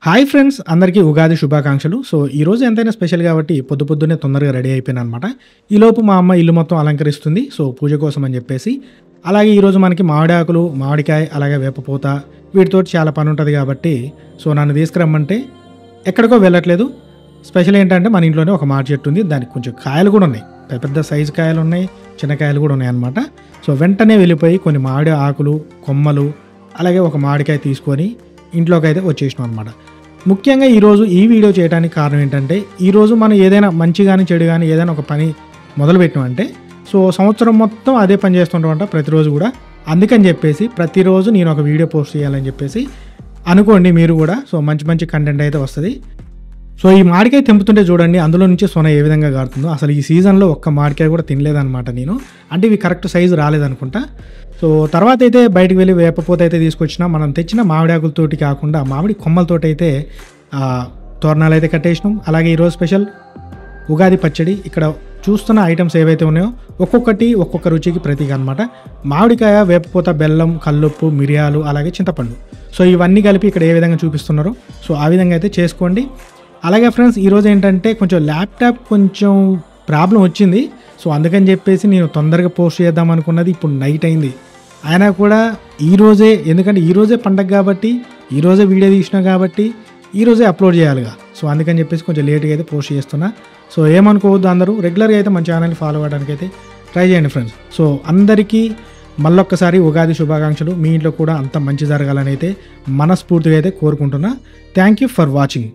Hi friends, అందరికీ ఉగాది శుభాకాంక్షలు. So, ఈరోజు ఎంతైనా స్పెషల్ కాబట్టి పొద్దున్నే తొందరగా రెడీ అయిపోయాననమాట. ఈలోపు మా అమ్మ ఇల్లు మొత్తం అలంకరిస్తుంది. సో, పూజ కోసం అని చెప్పేసి. అలాగే ఈరోజు మనకి మామిడాకులు, మామిడికాయ, అలాగే వేపపూత వీటితోటి చాలా పని ఉంటుంది కాబట్టి సో, నన్ను తీసుకురమ్మంటే ఎక్కడికో వెళ్ళట్లేదు. స్పెషల్ ఏంటంటే మన ఇంట్లోనే ఒక మామిడి చెట్టు ఉంది. దానికి కొంచెం కాయలు కూడా ఉన్నాయి. పెద్ద పెద్ద సైజు కాయలు ఉన్నాయి, చిన్న కాయలు కూడా ఉన్నాయన్నమాట. సో, వెంటనే వెళ్ళిపోయి కొన్ని మామిడి ఆకులు, కొమ్మలు, అలాగే ఒక మామిడికాయ తీసుకొని ఇంట్లోకి అయితే వచ్చేసినాం అనమాట. ముఖ్యంగా ఈరోజు ఈ వీడియో చేయడానికి కారణం ఏంటంటే, ఈరోజు మనం ఏదైనా మంచి కానీ చెడు కానీ ఏదైనా ఒక పని మొదలుపెట్టామంటే సో సంవత్సరం మొత్తం అదే పని చేస్తుంటామంట ప్రతిరోజు కూడా. అందుకని చెప్పేసి ప్రతిరోజు నేను ఒక వీడియో పోస్ట్ చేయాలని చెప్పేసి అనుకోండి మీరు కూడా. సో మంచి మంచి కంటెంట్ అయితే వస్తుంది. సో ఈ మామిడికాయ తెంపుతుంటే చూడండి, అందులో నుంచి సొన ఏ విధంగా కారుతుందో. అసలు ఈ సీజన్లో ఒక్క మామిడికాయ కూడా తినలేదన్నమాట నేను. అంటే ఇవి కరెక్ట్ సైజు రాలేదనుకుంటా. సో తర్వాత అయితే బయటకు వెళ్ళి వేపపూత అయితే తీసుకొచ్చిన. మనం తెచ్చిన మామిడాకులతోటి కాకుండా మామిడి కొమ్మలతోటి అయితే తోరణాలు అయితే కట్టేసినాం. అలాగే ఈరోజు స్పెషల్ ఉగాది పచ్చడి. ఇక్కడ చూస్తున్న ఐటమ్స్ ఏవైతే ఉన్నాయో ఒక్కొక్కటి ఒక్కొక్క రుచికి ప్రతీక అనమాట. మామిడికాయ, వేపపూత, బెల్లం, కల్లుప్పు, మిరియాలు, అలాగే చింతపండు. సో ఇవన్నీ కలిపి ఇక్కడ ఏ విధంగా చూపిస్తున్నారో సో ఆ విధంగా అయితే చేసుకోండి. అలాగే ఫ్రెండ్స్, ఈరోజు ఏంటంటే కొంచెం ల్యాప్టాప్ కొంచెం ప్రాబ్లం వచ్చింది. సో అందుకని చెప్పేసి నేను తొందరగా పోస్ట్ చేద్దాం అనుకున్నది ఇప్పుడు నైట్ అయింది. అయినా కూడా ఈరోజే, ఎందుకంటే ఈరోజే పండగ కాబట్టి, ఈరోజే వీడియో తీసినా కాబట్టి ఈరోజే అప్లోడ్ చేయాలిగా. సో అందుకని చెప్పేసి కొంచెం లేట్గా అయితే పోస్ట్ చేస్తున్నా. సో ఏమనుకోవద్దు, అందరూ రెగ్యులర్గా అయితే మన ఛానల్ని ఫాలో అవ్వడానికి అయితే ట్రై చేయండి ఫ్రెండ్స్. సో అందరికీ మళ్ళొక్కసారి ఉగాది శుభాకాంక్షలు. మీ ఇంట్లో కూడా అంత మంచి జరగాలని అయితే మనస్ఫూర్తిగా అయితే కోరుకుంటున్నా. Thank you for watching.